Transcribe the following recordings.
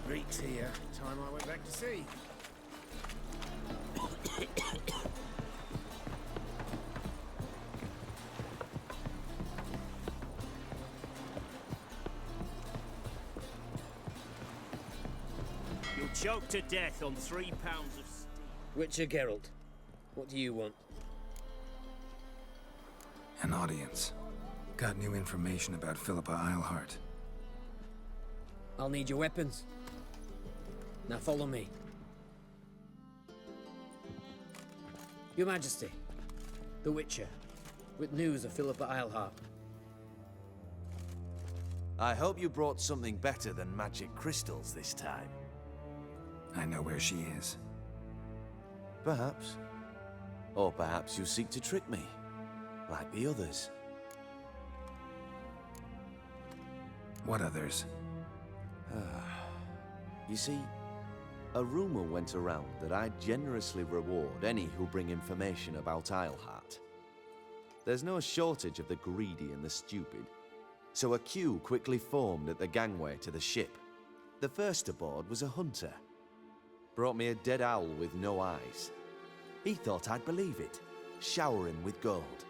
Reek's here. Time I went back to sea. You'll choke to death on 3 pounds of steel. Witcher Geralt, what do you want? An audience. Got new information about Philippa Eilhart. I'll need your weapons. Now follow me. Your Majesty, the Witcher, with news of Philippa Eilhart. I hope you brought something better than magic crystals this time. I know where she is. Perhaps. Or perhaps you seek to trick me, like the others. What others? You see, a rumor went around that I generously reward any who bring information about Eilhart. There's no shortage of the greedy and the stupid, so a queue quickly formed at the gangway to the ship. The first aboard was a hunter. Brought me a dead owl with no eyes. He thought I'd believe it, shower him with gold.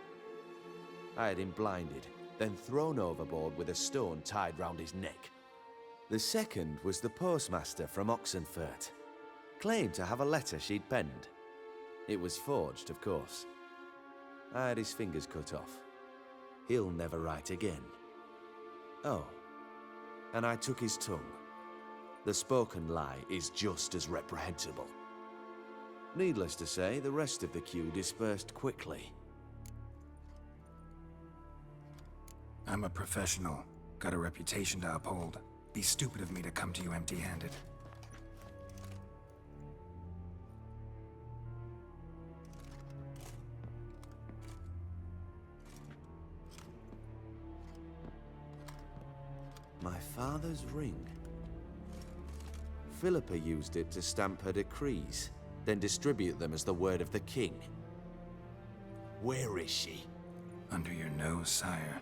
I had him blinded, then thrown overboard with a stone tied round his neck. The second was the postmaster from Oxenfurt. Claimed to have a letter she'd penned. It was forged, of course. I had his fingers cut off. He'll never write again. Oh, and I took his tongue. The spoken lie is just as reprehensible. Needless to say, the rest of the queue dispersed quickly. I'm a professional. Got a reputation to uphold. Be stupid of me to come to you empty-handed. My father's ring. Philippa used it to stamp her decrees, then distribute them as the word of the king. Where is she? Under your nose, sire.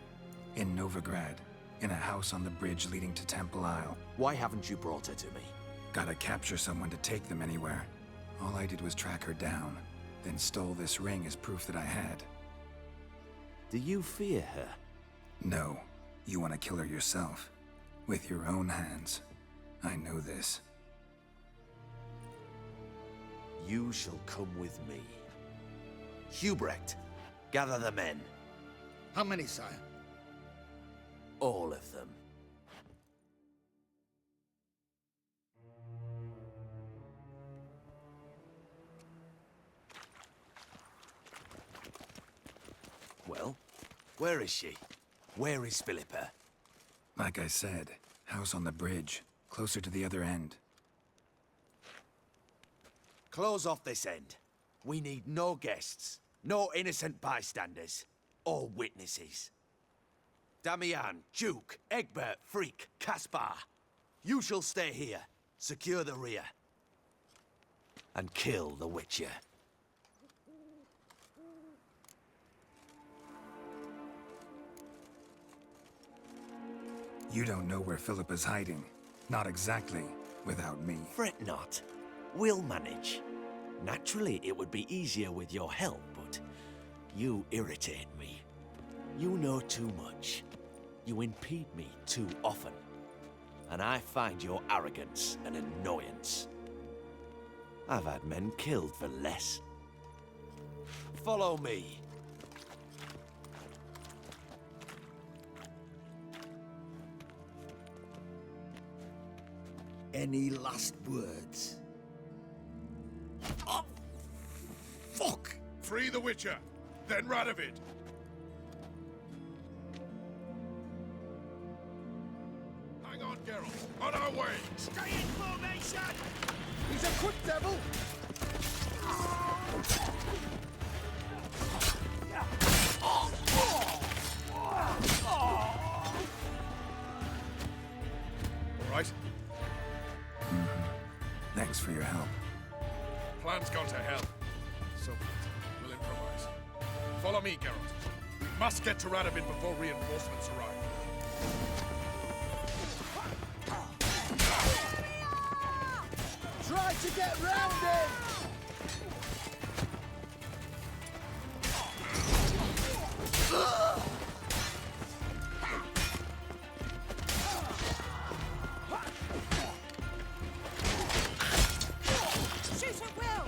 In Novigrad. In a house on the bridge leading to Temple Isle. Why haven't you brought her to me? Gotta capture someone to take them anywhere. All I did was track her down, then stole this ring as proof that I had. Do you fear her? No. You want to kill her yourself. With your own hands. I know this. You shall come with me. Hubrecht, gather the men. How many, sire? All of them. Well, where is she? Where is Philippa? Like I said, house on the bridge, closer to the other end. Close off this end. We need no guests, no innocent bystanders, or witnesses. Damian, Duke, Egbert, Freak, Caspar. You shall stay here, secure the rear, and kill the Witcher. You don't know where Philippa's hiding. Not exactly, without me. Fret not. We'll manage. Naturally, it would be easier with your help, but you irritate me. You know too much. You impede me too often. And I find your arrogance an annoyance. I've had men killed for less. Follow me. Any last words? Oh, fuck! Free the Witcher, then Radovid. Hang on, Geralt. On our way. Stay in formation! He's a quick devil! All right. Thanks for your help. Plan's gone to hell. So we'll improvise. Follow me, Geralt. We must get to Radovid before reinforcements arrive. to get round him! Shoot at will!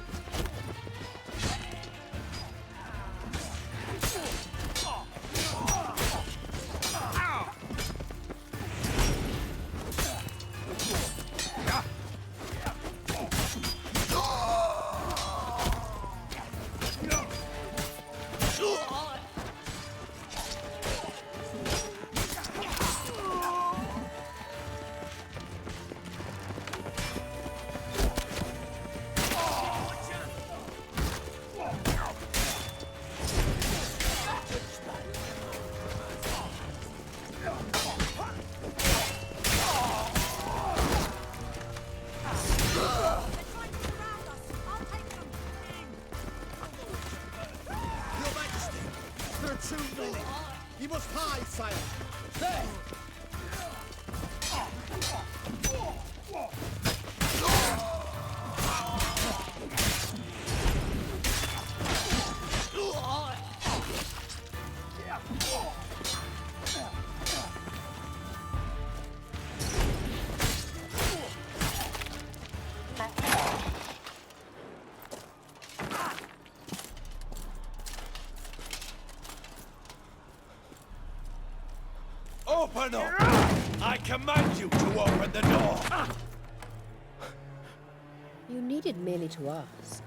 Your Majesty, there are too many. You must hide, sire. There! Open up! I command you to open the door! You needed merely to ask.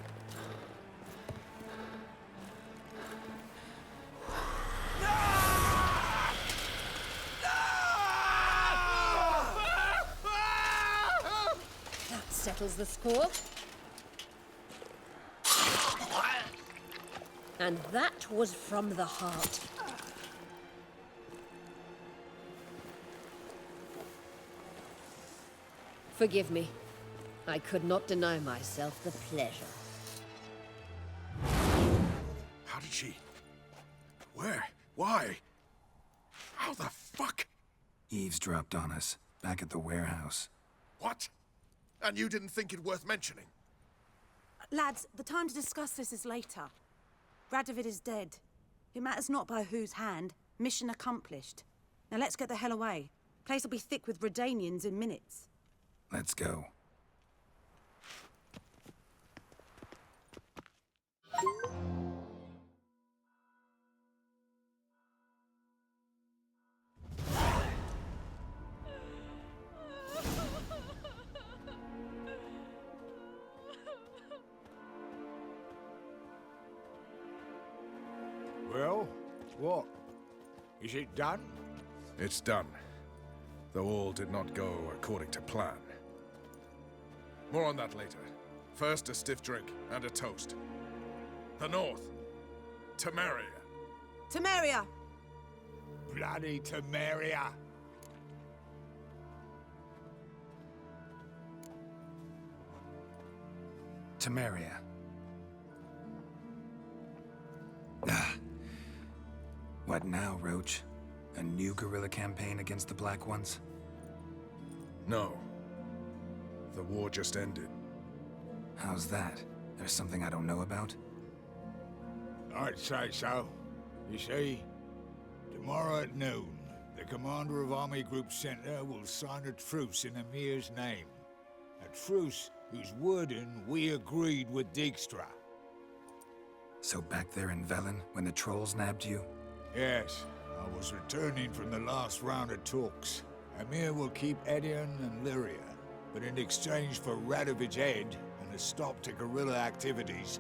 That settles the score. And that was from the heart. Forgive me. I could not deny myself the pleasure. How did she... Where? Why? How the fuck? Eavesdropped on us, back at the warehouse. What? And you didn't think it worth mentioning? Lads, the time to discuss this is later. Radovid is dead. It matters not by whose hand. Mission accomplished. Now let's get the hell away. Place will be thick with Redanians in minutes. Let's go. Well, what? Is it done? It's done. Though all did not go according to plan. More on that later. First, a stiff drink and a toast. The North. Temeria. Temeria! Bloody Temeria! Temeria. Ah. What now, Roach? A new guerrilla campaign against the Black Ones? No. The war just ended. How's that? There's something I don't know about? I'd say so. You see, tomorrow at noon, the commander of Army Group Center will sign a truce in Emir's name. A truce whose wording we agreed with Dijkstra. So back there in Velen, when the trolls nabbed you? Yes, I was returning from the last round of talks. Emir will keep Edion and Lyria, but in exchange for Radovid's head and a stop to guerrilla activities,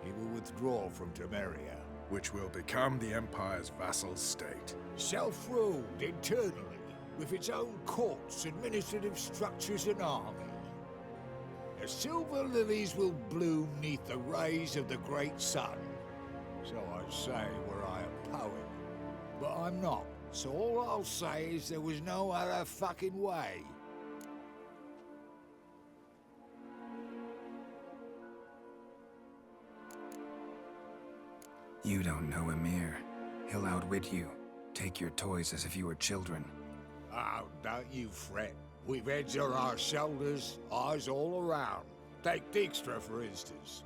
he will withdraw from Temeria. Which will become the Empire's vassal state. Self-ruled internally, with its own courts, administrative structures and army. The silver lilies will bloom neath the rays of the great sun. So I say were I a poet. But I'm not, so all I'll say is there was no other fucking way. You don't know Emir. He'll outwit you. Take your toys as if you were children. Oh, don't you fret. We've heads on our shoulders, eyes all around. Take Dijkstra, for instance.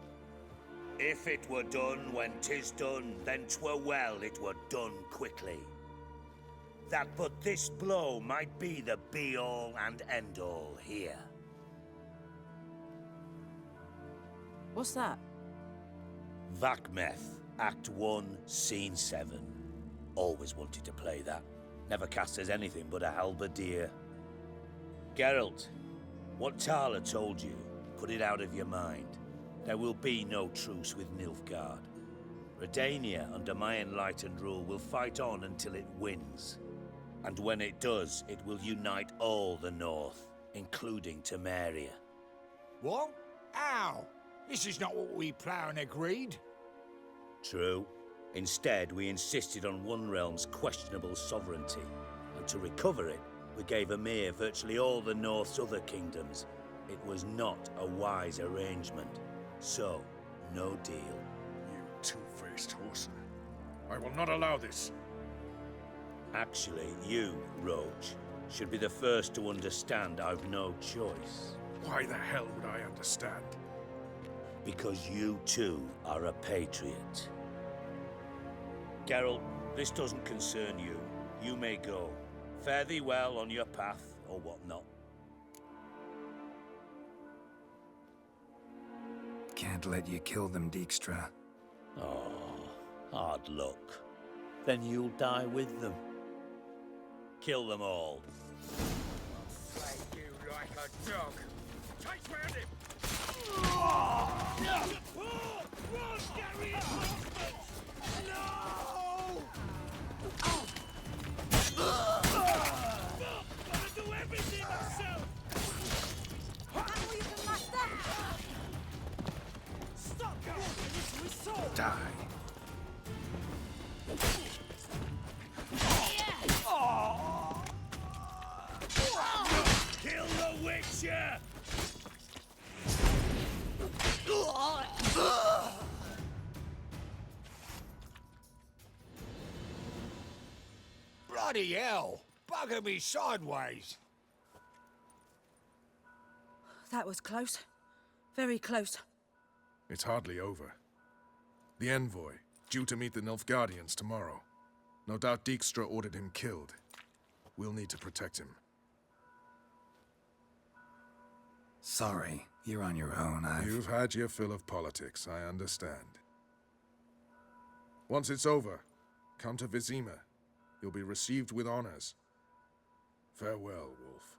If it were done when 'tis done, then 'twere well it were done quickly. That but this blow might be the be-all and end-all here. What's that? Vakmeth, Act 1, Scene 7. Always wanted to play that. Never cast as anything but a halberdier. Geralt, what Tala told you, put it out of your mind. There will be no truce with Nilfgaard. Redania, under my enlightened rule, will fight on until it wins. And when it does, it will unite all the North, including Temeria. What? How? This is not what we plough and agreed. True. Instead, we insisted on one realm's questionable sovereignty, and to recover it, we gave Emir virtually all the North's other kingdoms. It was not a wise arrangement. So, no deal. You two-faced whoreson. I will not allow this. Actually, you, Roach, should be the first to understand I've no choice. Why the hell would I understand? Because you, too, are a patriot. Geralt, this doesn't concern you. You may go. Fare thee well on your path, or whatnot. Can't let you kill them, Dijkstra. Oh, hard luck. Then you'll die with them. Kill them all. Play you like a dog. Take round him! Die. Kill the Witcher! Bloody hell! Bugger me sideways! That was close. Very close. It's hardly over. The envoy, due to meet the Nilfgaardians tomorrow. No doubt Dijkstra ordered him killed. We'll need to protect him. Sorry, you're on your own. You've had your fill of politics, I understand. Once it's over, come to Vizima. You'll be received with honors. Farewell, Wolf.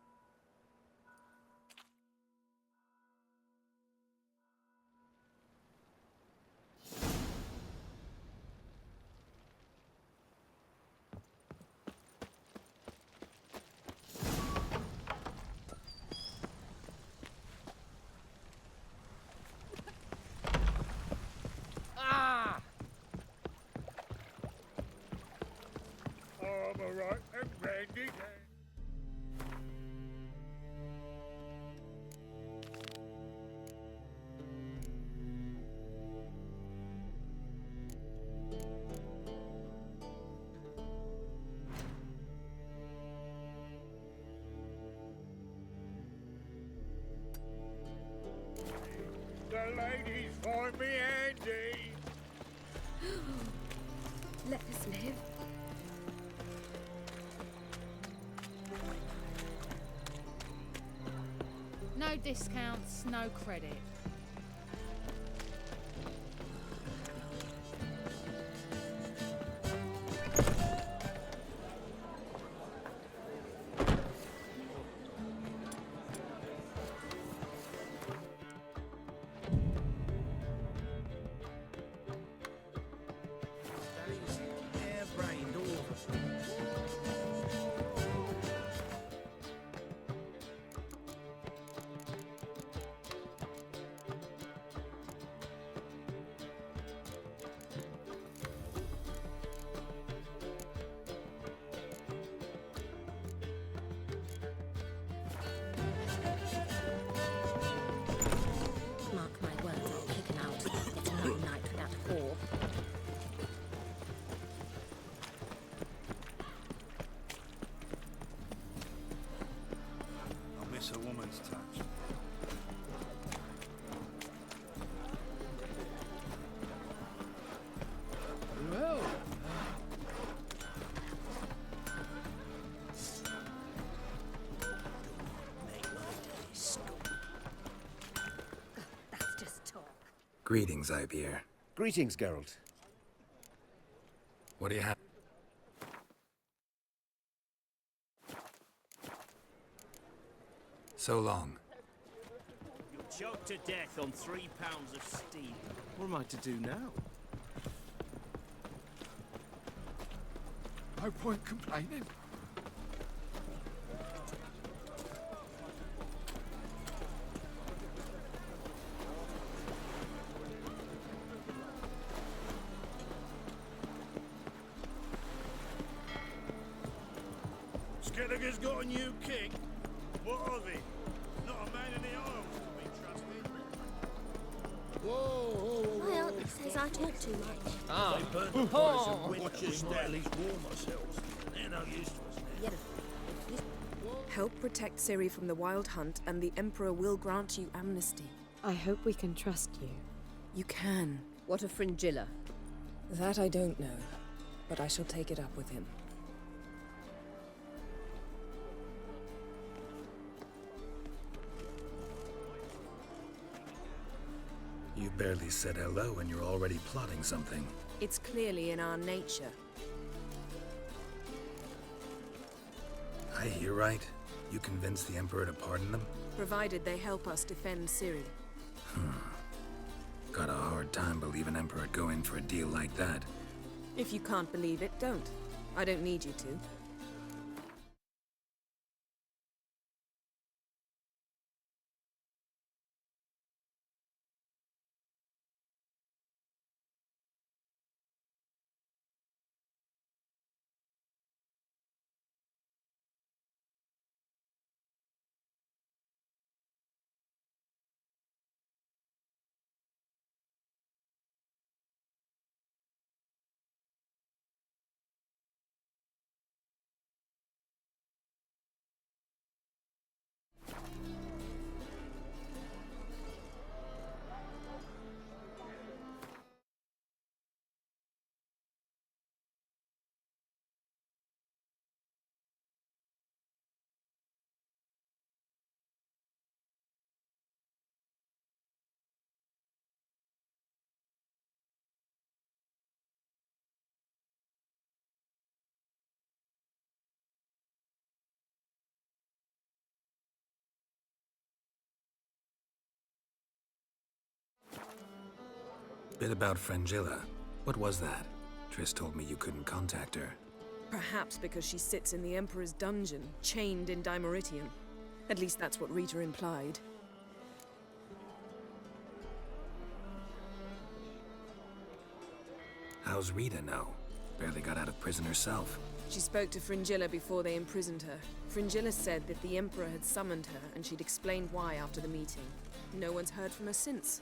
Alright, and ready. The ladies find me handy. Let us live. No discounts, no credit. Hair-brained, all of us. Greetings, Ibeer. Greetings, Geralt. What do you have? So long. You'll choke to death on 3 pounds of steel. What am I to do now? No point complaining. Skelliger's got a new king. What of it? Not a man in the Isles to be trusted. My aunt says I talk too much. Watch your step. At least warm ourselves. They're no use to us now. Help protect Ciri from the Wild Hunt, and the Emperor will grant you amnesty. I hope we can trust you. You can. What of Fringilla? That I don't know, but I shall take it up with him. You barely said hello and you're already plotting something. It's clearly in our nature. I hear right? You convinced the Emperor to pardon them? Provided they help us defend Ciri. Got a hard time believing Emperor'd go in for a deal like that. If you can't believe it, don't. I don't need you to. Bit about Fringilla. What was that? Triss told me you couldn't contact her. Perhaps because she sits in the Emperor's dungeon, chained in Dimeritium. At least that's what Rita implied. How's Rita know? Barely got out of prison herself. She spoke to Fringilla before they imprisoned her. Fringilla said that the Emperor had summoned her, and she'd explained why after the meeting. No one's heard from her since.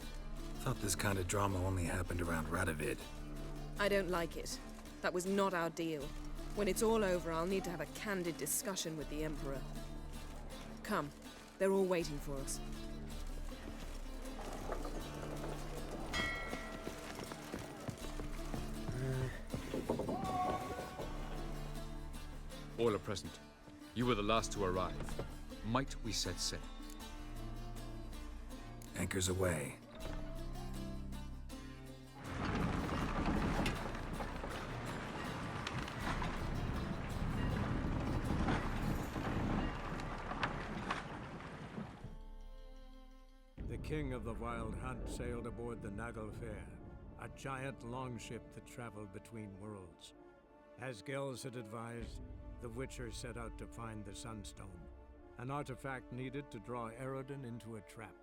Thought this kind of drama only happened around Radovid. I don't like it. That was not our deal. When it's all over, I'll need to have a candid discussion with the Emperor. Come. They're all waiting for us. All are present. You were the last to arrive. Might we set sail? Anchors away. The king of the Wild Hunt sailed aboard the Naglfar, a giant longship that traveled between worlds. As Gels had advised, the Witcher set out to find the Sunstone, an artifact needed to draw Eredin into a trap.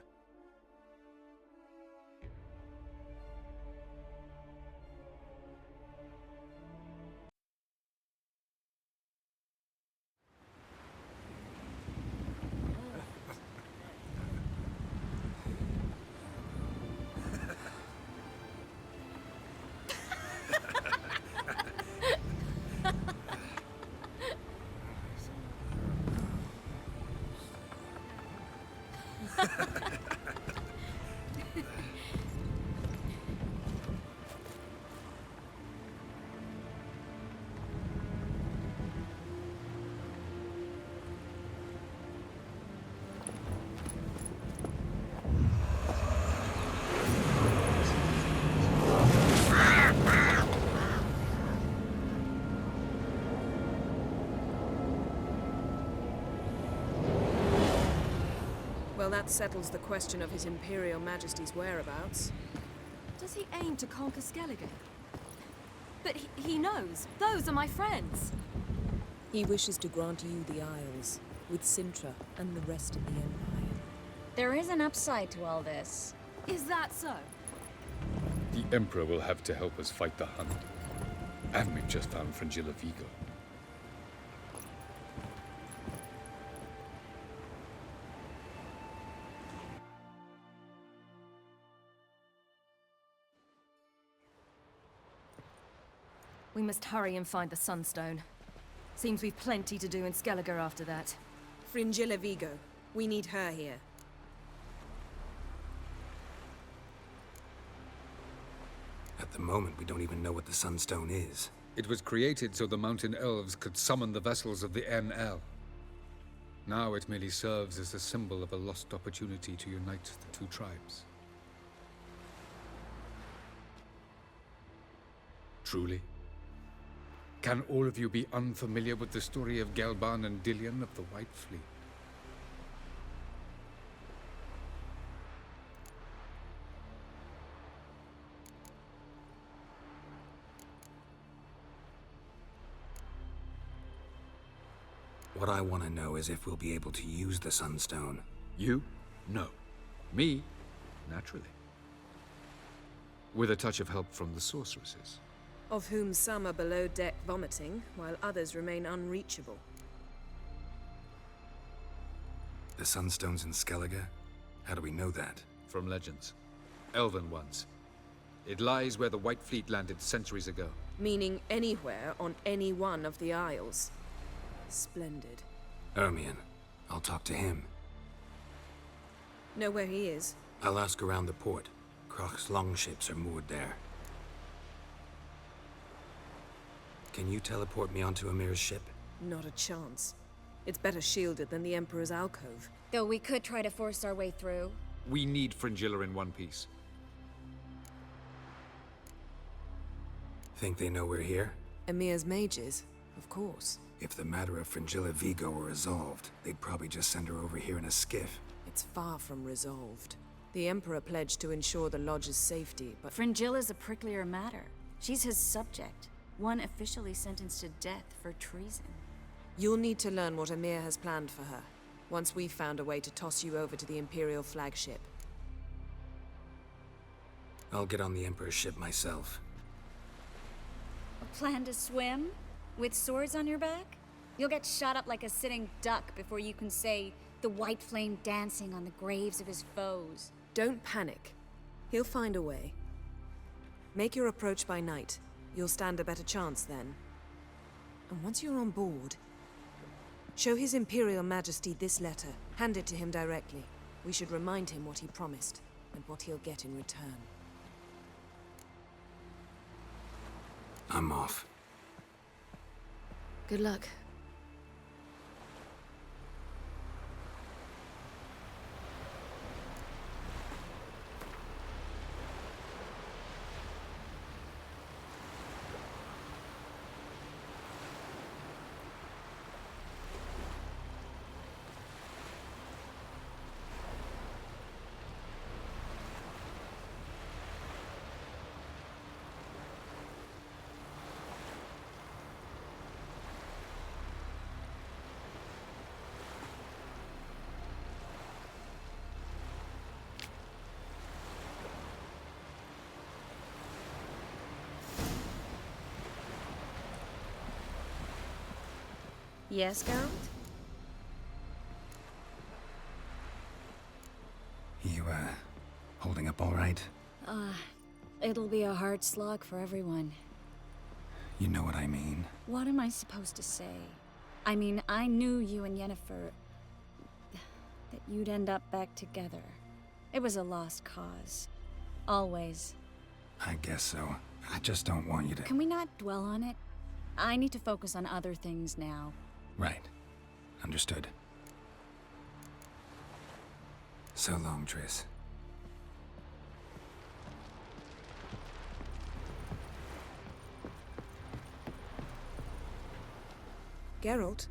Well, that settles the question of His Imperial Majesty's whereabouts. Does he aim to conquer Skellige? But he knows. Those are my friends. He wishes to grant you the Isles, with Sintra and the rest of the Empire. There is an upside to all this. Is that so? The Emperor will have to help us fight the Hunt. And we've just found Fringilla Vigo. We must hurry and find the Sunstone. Seems we've plenty to do in Skellige after that. Fringilla Vigo. We need her here. At the moment, we don't even know what the Sunstone is. It was created so the Mountain Elves could summon the vessels of the NL. Now it merely serves as a symbol of a lost opportunity to unite the two tribes. Truly? Can all of you be unfamiliar with the story of Gelban and Dillion of the White Fleet? What I want to know is if we'll be able to use the Sunstone. You? No. Me? Naturally. With a touch of help from the sorceresses. Of whom some are below deck vomiting, while others remain unreachable. The Sunstone's in Skellige? How do we know that? From legends. Elven ones. It lies where the White Fleet landed centuries ago. Meaning anywhere on any one of the Isles. Splendid. Ermion. I'll talk to him. Know where he is? I'll ask around the port. Croc's longships are moored there. Can you teleport me onto Amir's ship? Not a chance. It's better shielded than the Emperor's alcove. Though we could try to force our way through. We need Fringilla in one piece. Think they know we're here? Amir's mages, of course. If the matter of Fringilla Vigo were resolved, they'd probably just send her over here in a skiff. It's far from resolved. The Emperor pledged to ensure the Lodge's safety, but... Fringilla's a pricklier matter. She's his subject. One officially sentenced to death for treason. You'll need to learn what Amir has planned for her, once we've found a way to toss you over to the Imperial flagship. I'll get on the Emperor's ship myself. A plan to swim? With swords on your back? You'll get shot up like a sitting duck before you can say the white flame dancing on the graves of his foes. Don't panic. He'll find a way. Make your approach by night. You'll stand a better chance then. And once you're on board, show His Imperial Majesty this letter. Hand it to him directly. We should remind him what he promised, and what he'll get in return. I'm off. Good luck. Yes, Geralt? You, holding up all right? It'll be a hard slog for everyone. You know what I mean. What am I supposed to say? I mean, I knew you and Yennefer... that you'd end up back together. It was a lost cause. Always. I guess so. I just don't want you to... Can we not dwell on it? I need to focus on other things now. Right. Understood. So long, Triss. Geralt?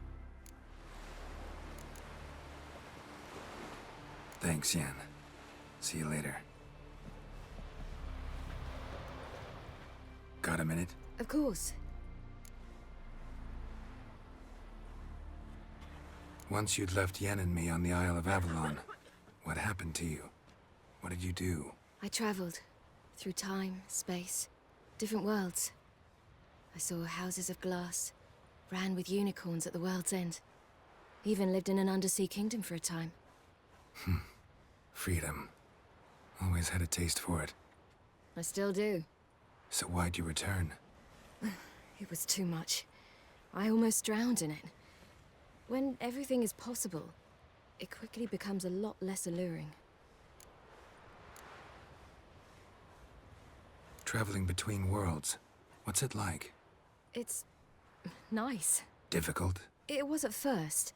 Thanks, Yen. See you later. Got a minute? Of course. Once you'd left Yen and me on the Isle of Avalon, what happened to you? What did you do? I traveled through time, space, different worlds. I saw houses of glass, ran with unicorns at the world's end. Even lived in an undersea kingdom for a time. Freedom. Always had a taste for it. I still do. So why'd you return? It was too much. I almost drowned in it. When everything is possible, it quickly becomes a lot less alluring. Traveling between worlds. What's it like? It's nice. Difficult? It was at first,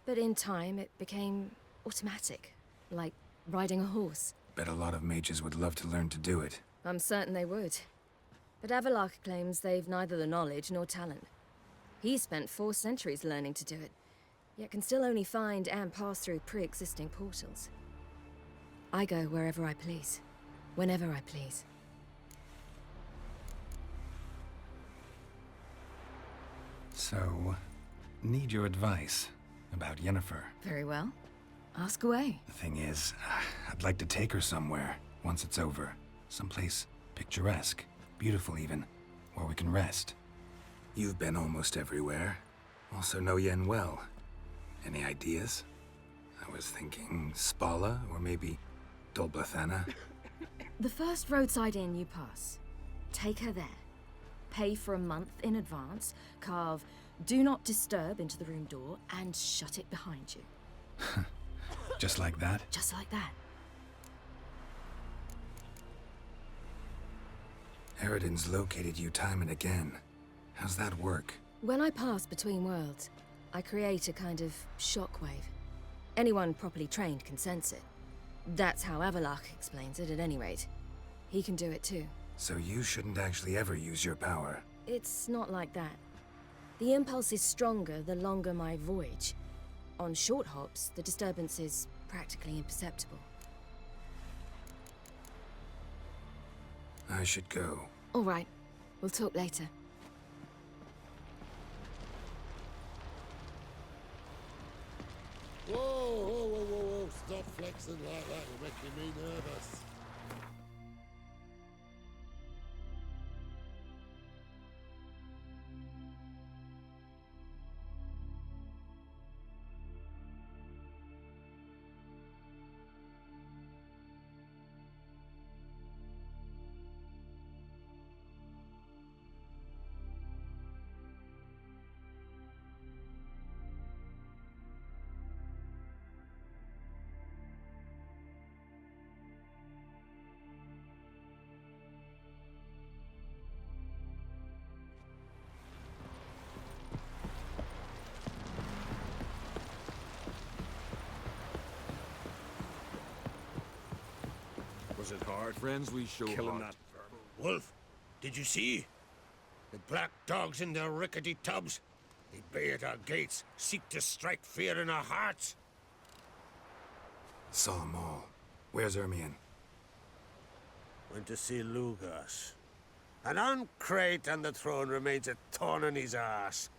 but in time it became automatic, like riding a horse. Bet a lot of mages would love to learn to do it. I'm certain they would. But Avallac'h claims they've neither the knowledge nor talent. He spent 4 centuries learning to do it, yet can still only find and pass through pre-existing portals. I go wherever I please, whenever I please. So, need your advice about Yennefer. Very well. Ask away. The thing is, I'd like to take her somewhere once it's over. Someplace picturesque, beautiful even, where we can rest. You've been almost everywhere. Also know Yen well. Any ideas? I was thinking Spala, or maybe Dol Blathanna. The first roadside inn you pass. Take her there. Pay for a month in advance, carve "Do Not Disturb" into the room door, and shut it behind you. Just like that? Just like that. Eridan's located you time and again. How's that work? When I pass between worlds, I create a kind of shockwave. Anyone properly trained can sense it. That's how Avallac'h explains it, at any rate. He can do it too. So you shouldn't actually ever use your power. It's not like that. The impulse is stronger the longer my voyage. On short hops, the disturbance is practically imperceptible. I should go. All right. We'll talk later. Whoa, whoa, whoa, whoa, whoa. Stop flexing like that. You're making me nervous. Was it hard? Friends, we show Killing heart. that Wolf, did you see? The black dogs in their rickety tubs. They bay at our gates, seek to strike fear in our hearts. Saw them all. Where's Ermion? Went to see Lugas. An uncrate on the throne remains a thorn in his ass.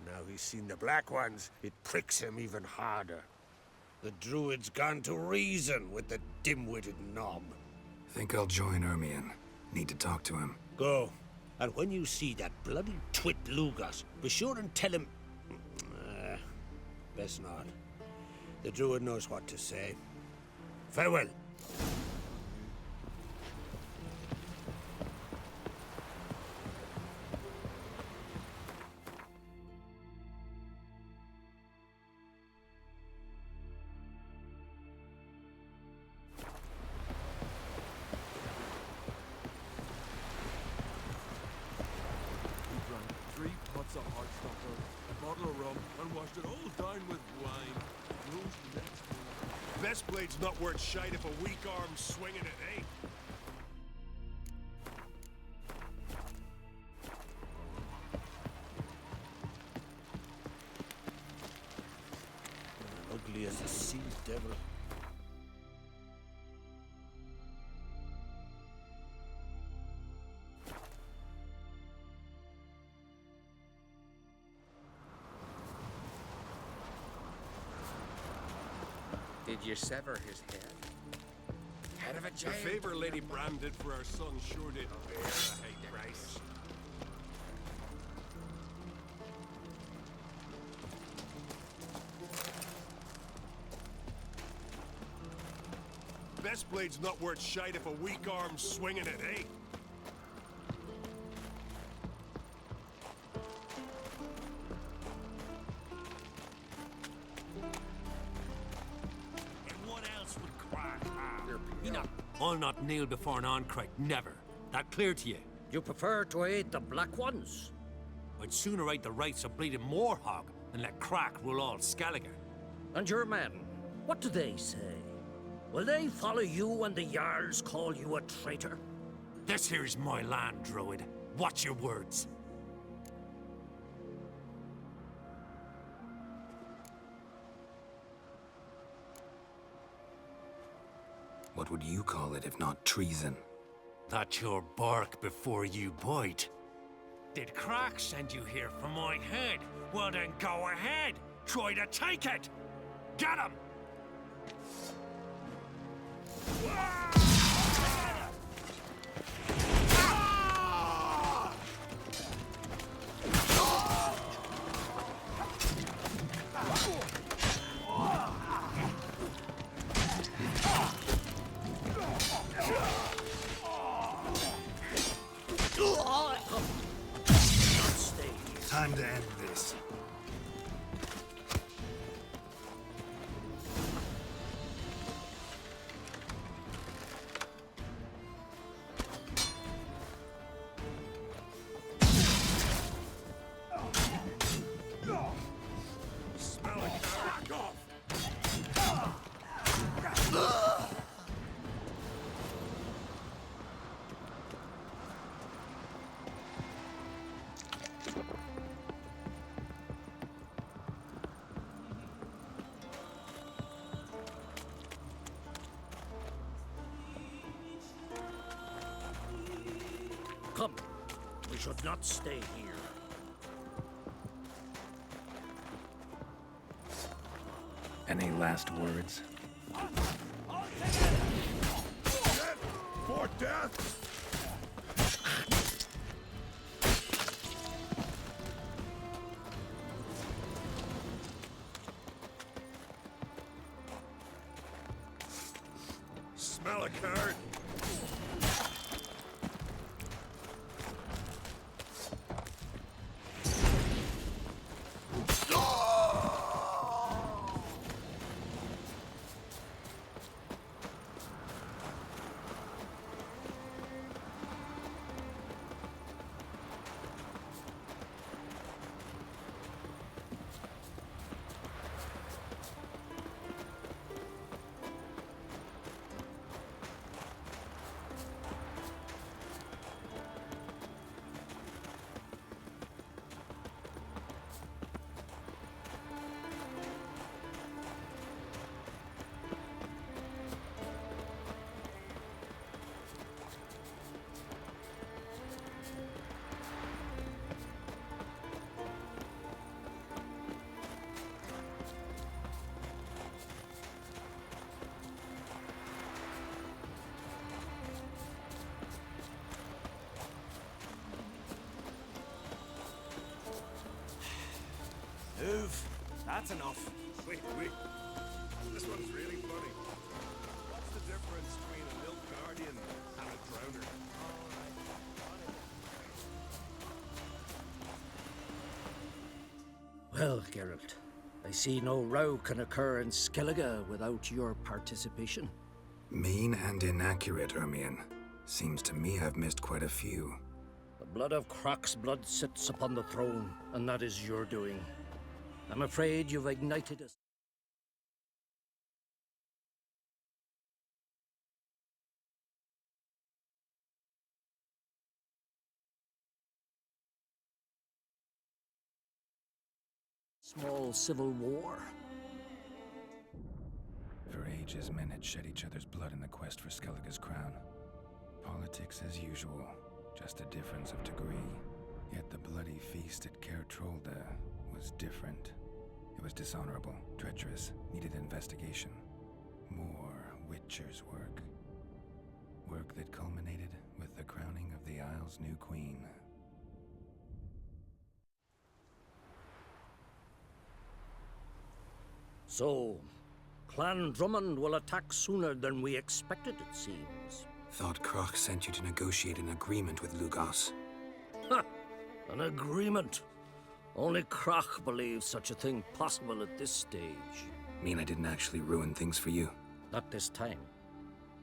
Now he's seen the Black Ones, it pricks him even harder. The Druid's gone to reason with the dim-witted knob. Think I'll join Ermion. Need to talk to him. Go. And when you see that bloody twit Lugas, be sure and tell him... best not. The Druid knows what to say. Farewell. Pots of hot stopper, a bottle of rum, and washed it all down with wine. Who's the next one? Best blade's not worth shite if a weak arm's swinging it, eh? Ugly as a sea devil. Did you sever his head? Head of a The giant. favor Lady Bran did for our son sure did bear a high price. Best blade's not worth shite if a weak arm's swinging it, eh? And what else would Crack have? I'll not kneel before an Ancrite, never. That clear to you? You prefer to aid the Black Ones? I'd sooner aid the rights of bleeding Morhog than let Crack rule all Skellige. And your men, what do they say? Will they follow you when the Jarls call you a traitor? This here's my land, Druid. Watch your words. What would you call it if not treason? That's your bark before you bite. Did Crack send you here for my head? Well then go ahead. Try to take it. Get him! Time to end this. Come, we should not stay here. Any last words? For death! Smell a card. Move. That's enough. Wait. This one's really funny. What's the difference between a Nilfgaardian and a Drowner? Well, Geralt, I see no row can occur in Skellige without your participation. Mean and inaccurate, Ermion. Seems to me I've missed quite a few. The blood of Croc's blood sits upon the throne, and that is your doing. I'm afraid you've ignited a small civil war. For ages, men had shed each other's blood in the quest for Skellige's crown. Politics as usual, just a difference of degree. Yet the bloody feast at Caer Trolda was different. It was dishonorable, treacherous, needed investigation. More Witcher's work. Work that culminated with the crowning of the Isle's new queen. So, Clan Drummond will attack sooner than we expected, it seems. Thought Kroch sent you to negotiate an agreement with Lugos. Ha! An agreement? Only Kroch believes such a thing possible at this stage. Mean I didn't actually ruin things for you? Not this time.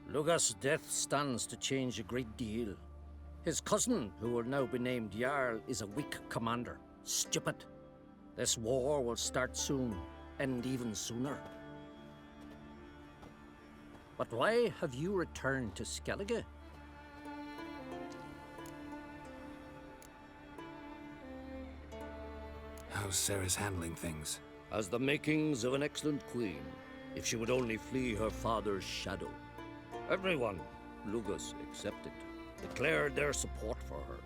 Lugos' death stands to change a great deal. His cousin, who will now be named Jarl, is a weak commander. Stupid. This war will start soon, end even sooner. But why have you returned to Skellige? How's Sarah's handling things? Has the makings of an excellent queen, if she would only flee her father's shadow. Everyone, Lugos excepted, declared their support for her.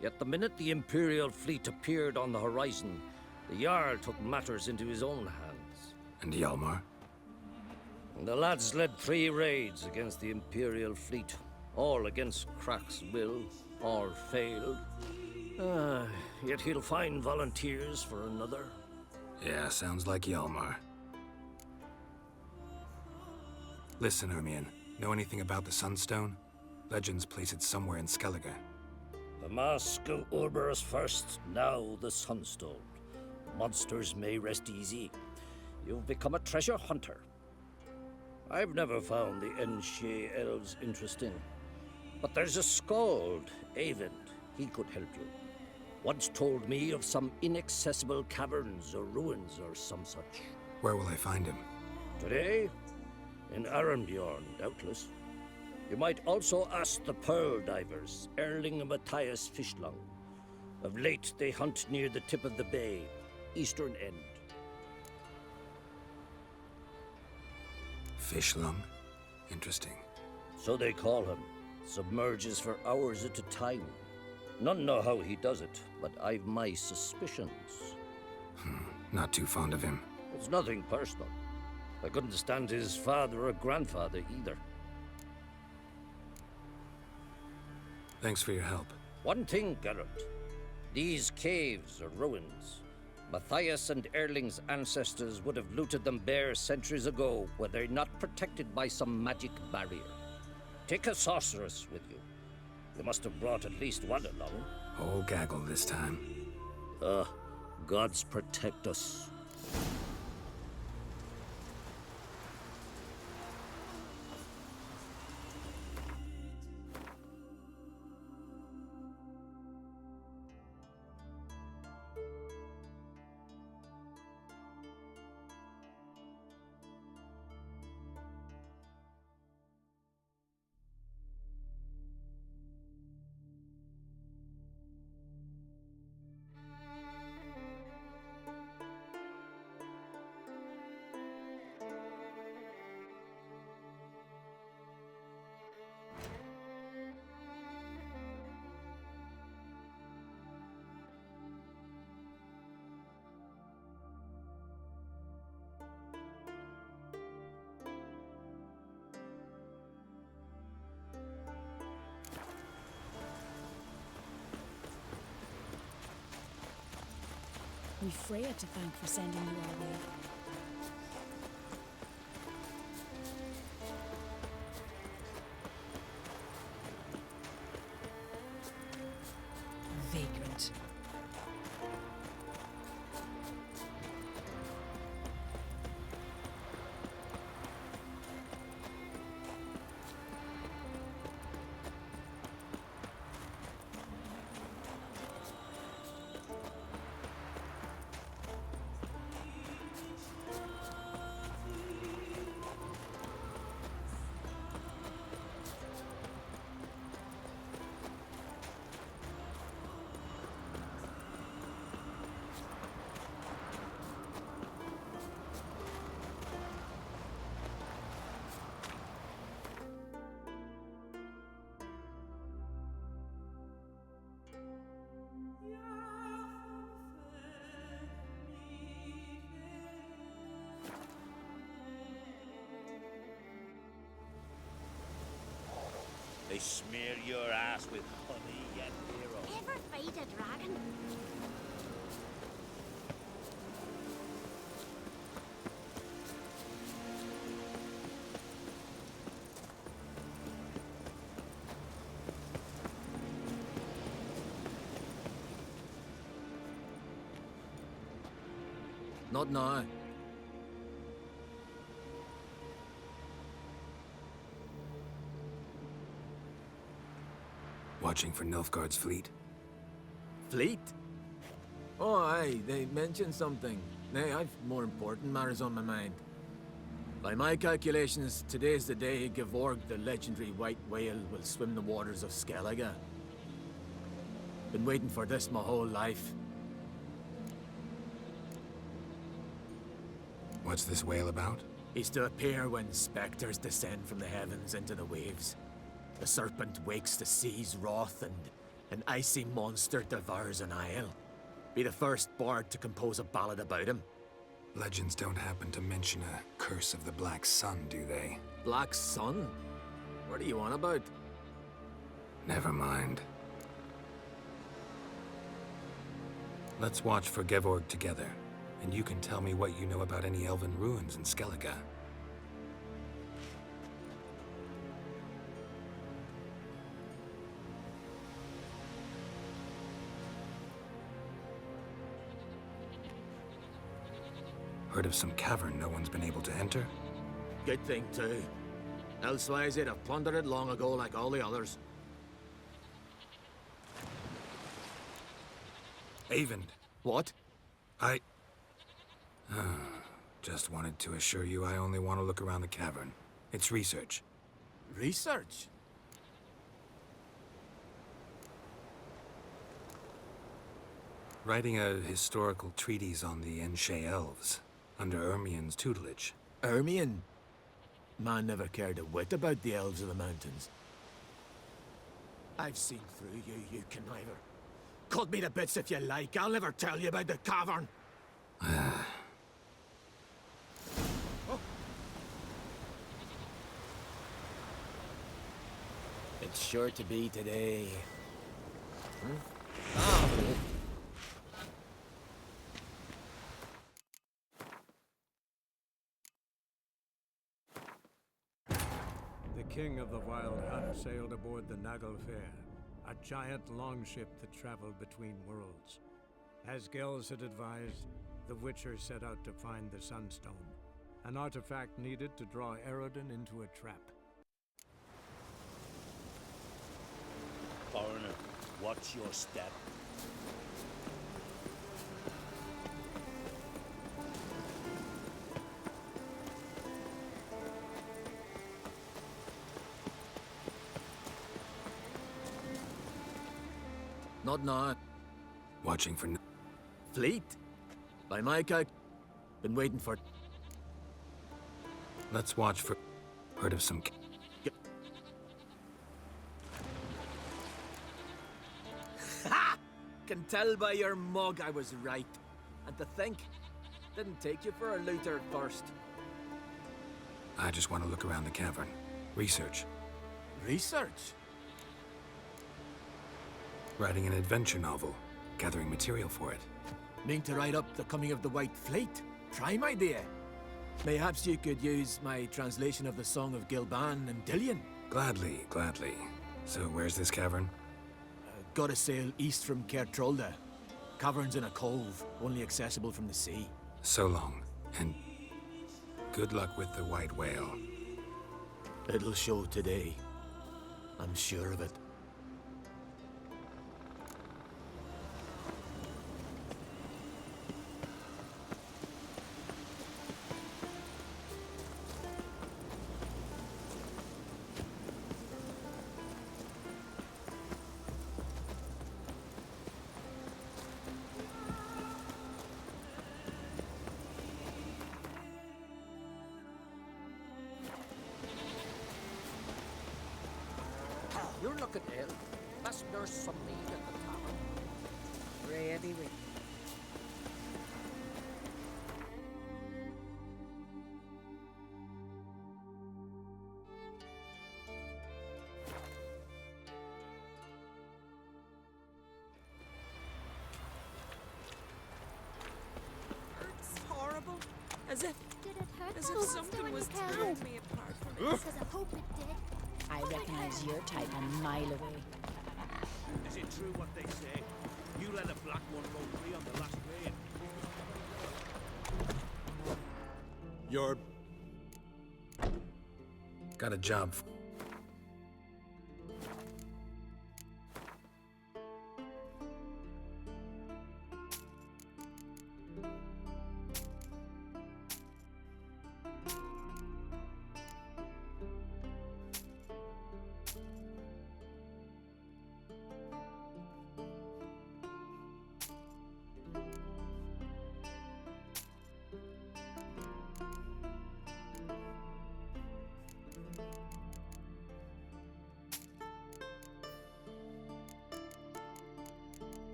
Yet the minute the Imperial fleet appeared on the horizon, the Jarl took matters into his own hands. And Hjalmar? The lads led 3 raids against the Imperial fleet, all against Kroch's will, all failed. Yet he'll find volunteers for another. Yeah, sounds like Hjalmar. Listen, Hermione, know anything about the Sunstone? Legends place it somewhere in Skellige. The Mask of Urberus first, now the Sunstone. Monsters may rest easy. You've become a treasure hunter. I've never found the Enshe elves interesting. But there's a skald, Eyvind. He could help you. Once told me of some inaccessible caverns or ruins or some such. Where will I find him? Today? In Arenbjorn, doubtless. You might also ask the Pearl Divers, Erling and Matthias Fishlung. Of late, they hunt near the tip of the bay, eastern end. Fishlung? Interesting. So they call him. Submerges for hours at a time. None know how he does it, but I've my suspicions. Not too fond of him. It's nothing personal. I couldn't stand his father or grandfather either. Thanks for your help. One thing, Geralt. These caves are ruins. Matthias and Erling's ancestors would have looted them bare centuries ago were they not protected by some magic barrier. Take a sorceress with you. You must have brought at least one along. Whole gaggle this time. Gods protect us. We've Freya to thank for sending you our way. Vagrant. smear your ass with honey and hero. Ever fight a dragon? Not now. Watching for Nilfgaard's fleet? Fleet? Oh, aye, they mentioned something. Nay, I've more important matters on my mind. By my calculations, today's the day Gevorg, the legendary white whale, will swim the waters of Skellige. Been waiting for this my whole life. What's this whale about? He's to appear when specters descend from the heavens into the waves. The serpent wakes the sea's wrath, and an icy monster devours an isle. Be the first bard to compose a ballad about him. Legends don't happen to mention a curse of the Black Sun, do they? Black Sun? What are you on about? Never mind. Let's watch for Gevorg together, and you can tell me what you know about any elven ruins in Skellige. Heard of some cavern no one's been able to enter? Good thing, too. Elsewise, they'd have plundered it long ago like all the others. Avend. What? Just wanted to assure you I only want to look around the cavern. It's research. Research? Writing a historical treatise on the Enshe elves, under Ermien's tutelage. Ermien? Man never cared a whit about the elves of the mountains. I've seen through you, you conniver. Cut me to bits if you like, I'll never tell you about the cavern. It's sure to be today. The king of the Wild Hunt sailed aboard the Naglfar, a giant longship that traveled between worlds. As Gels had advised, the Witcher set out to find the Sunstone, an artifact needed to draw Eredin into a trap. Foreigner, watch your step. Not now. Watching for... Fleet? By my calc... Been waiting for... Let's watch for... Heard of some... Ha! Can tell by your mug I was right. And to think, didn't take you for a looter at first. I just want to look around the cavern. Research. Research? Writing an adventure novel. Gathering material for it. Mean to write up the coming of the White Fleet? Prime idea. Mayhaps you could use my translation of the Song of Gilban and Dillion. Gladly, gladly. So where's this cavern? Gotta sail east from Caer Trolda. Cavern's in a cove, only accessible from the sea. So long, and good luck with the white whale. It'll show today. I'm sure of it. You're looking ill. Must nurse some mead at the tavern. Ready with As if hope something was someone tearing can. me apart from Because I hope it did. I recognize your type a mile away. Is it true what they say? You let a black one go free on the last raid. You're... Got a job.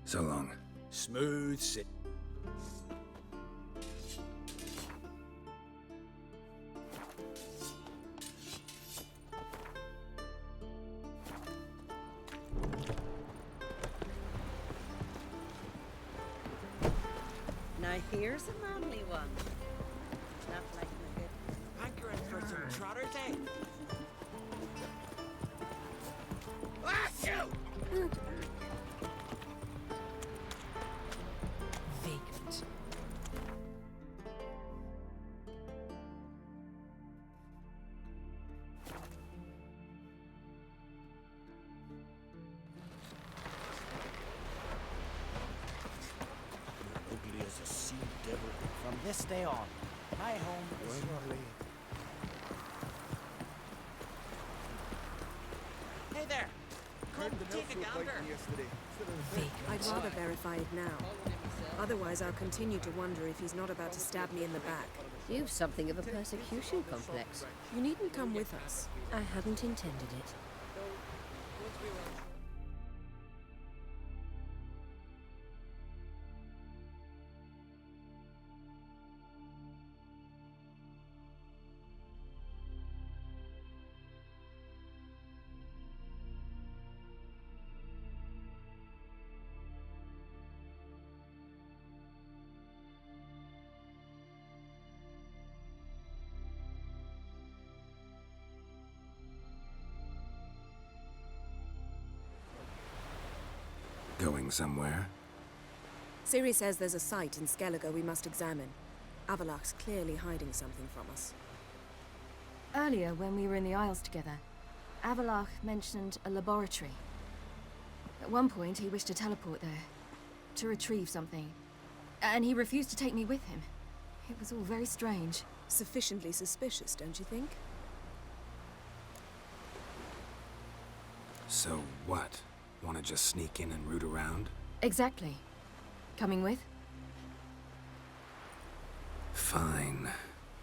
So long. Smooth sit. Now here's a manly one. Not like a good hankering for some trotters, eh? Ah, shoot! Vacant. Ugly as a sea devil. From this day on, my home is your lane. Hey there! Come take a gander. I'd rather verify it now. Otherwise, I'll continue to wonder if he's not about to stab me in the back. You've something of a persecution complex. You needn't come with us. I hadn't intended it. Going somewhere? Ciri says there's a site in Skellige we must examine. Avalok's clearly hiding something from us. Earlier, when we were in the Isles together, Avalok mentioned a laboratory. At one point, he wished to teleport there, to retrieve something. And he refused to take me with him. It was all very strange. Sufficiently suspicious, don't you think? So what? Want to just sneak in and root around? Exactly. Coming with? Fine.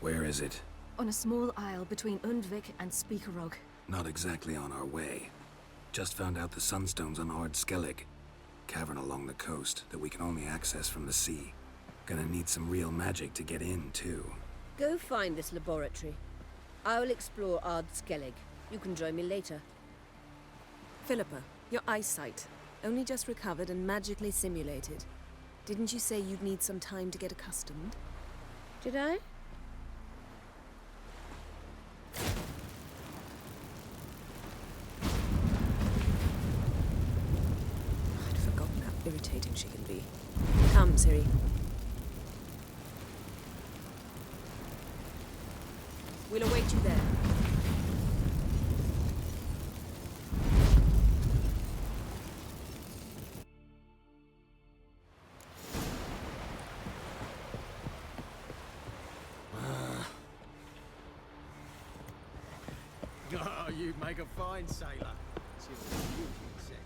Where is it? On a small isle between Undvik and Speakerog. Not exactly on our way. Just found out the sunstones on Ard Skellig. Cavern along the coast that we can only access from the sea. Gonna need some real magic to get in, too. Go find this laboratory. I will explore Ard Skellig. You can join me later. Philippa, your eyesight. Only just recovered and magically simulated. Didn't you say you'd need some time to get accustomed? Did I? I'd forgotten how irritating she can be. Come, Ciri. We'll await you there. Oh, you make a fine sailor. Till you can set it.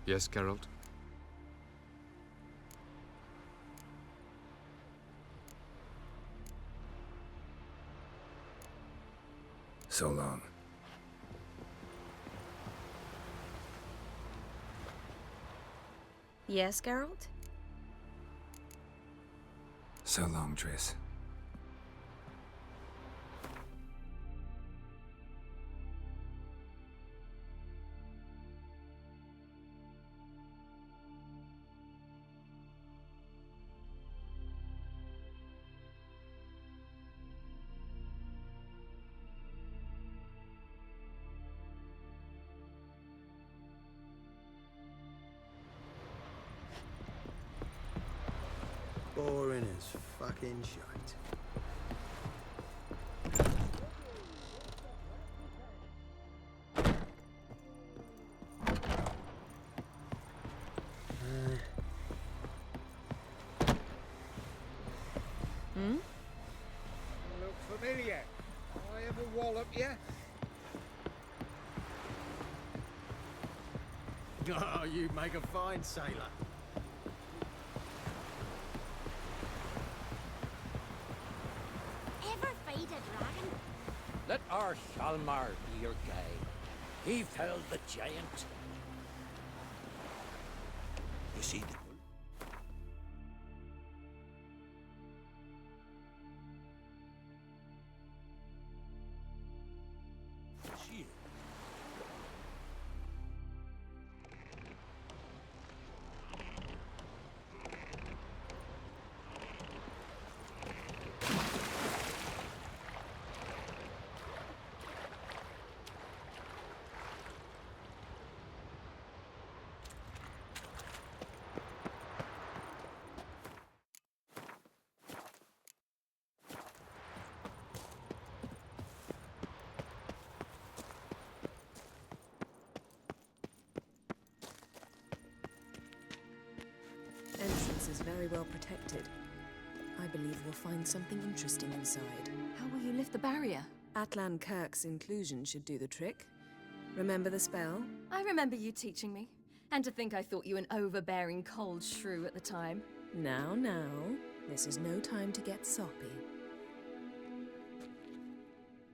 Yes, Geralt? So long. Yes, Geralt? So long, Triss. Boring as fucking shite. Look familiar. I ever wallop you? Oh, you make a fine sailor. Ever fight a dragon? Let our Hjalmar be your guide. He felled the giant. You see the... Shield. Entrance is very well protected. I believe we'll find something interesting inside. How will you lift the barrier? Atlan Kirk's inclusion should do the trick. Remember the spell? I remember you teaching me. And to think I thought you an overbearing cold shrew at the time. Now, this is no time to get soppy.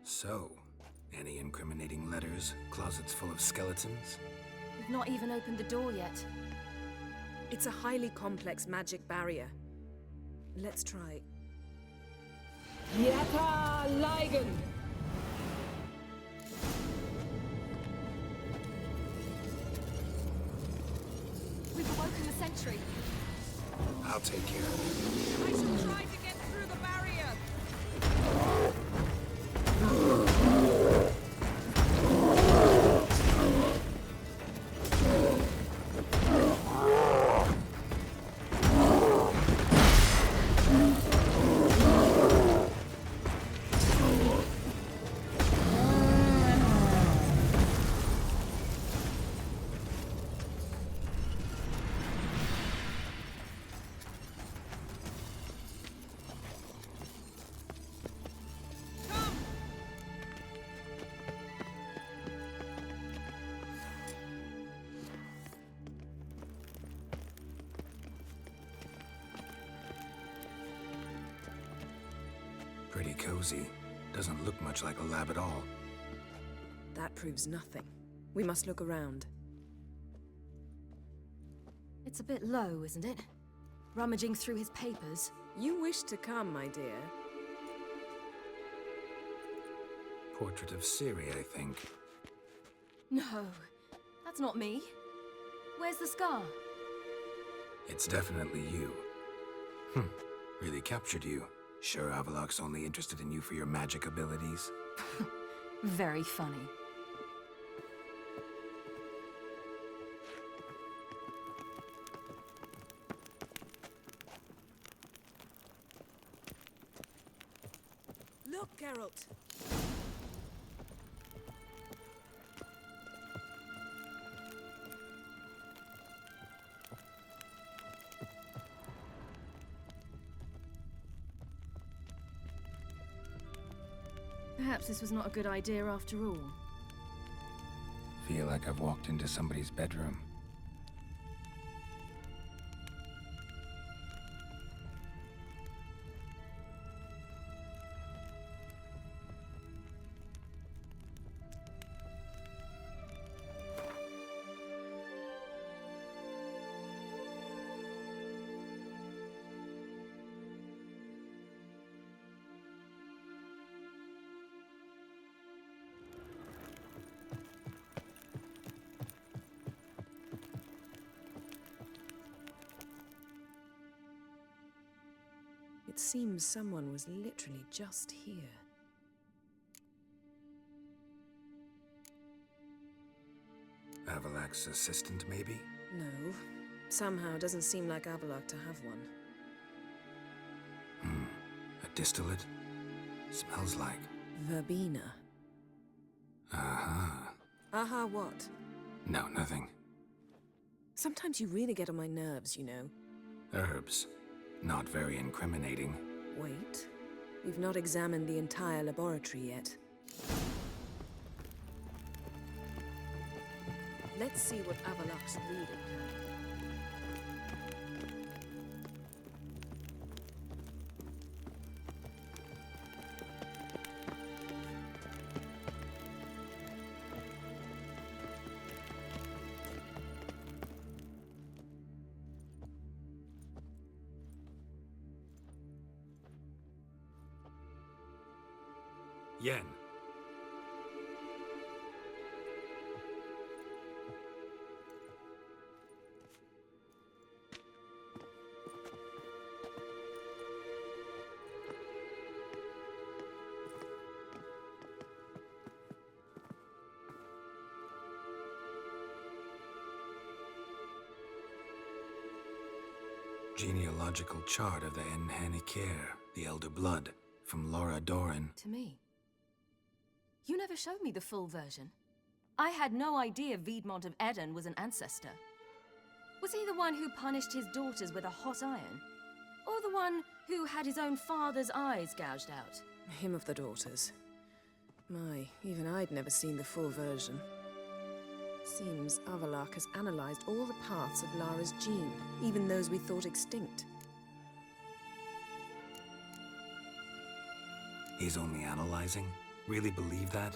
So, any incriminating letters, closets full of skeletons? We've not even opened the door yet. It's a highly complex magic barrier. Let's try. Yata Ligen! We've awoken the sentry. I'll take care of it. I shall try to get through the barrier. Pretty cozy. Doesn't look much like a lab at all. That proves nothing. We must look around. It's a bit low, isn't it? Rummaging through his papers. You wish to come, my dear. Portrait of Ciri, I think. No, that's not me. Where's the scar? It's definitely you. Really captured you. Sure Avallac'h's only interested in you for your magic abilities? Very funny. Look, Geralt. Perhaps this was not a good idea after all. feel like I've walked into somebody's bedroom. It seems someone was literally just here. Avalak's assistant, maybe? No. Somehow doesn't seem like Avalok to have one. A distillate? Smells like... Verbena. Aha. Aha what? No, nothing. Sometimes you really get on my nerves, you know. Herbs. Not very incriminating. Wait. We've not examined the entire laboratory yet. Let's see what Avalok's really planning. Yen. Genealogical chart of the Enhanikir, the Elder Blood, from Laura Doran. To me. You never showed me the full version. I had no idea Viedmont of Eden was an ancestor. Was he the one who punished his daughters with a hot iron? Or the one who had his own father's eyes gouged out? Him of the daughters. My, even I'd never seen the full version. Seems Avalok has analyzed all the parts of Lara's gene, even those we thought extinct. He's only analyzing? Really believe that?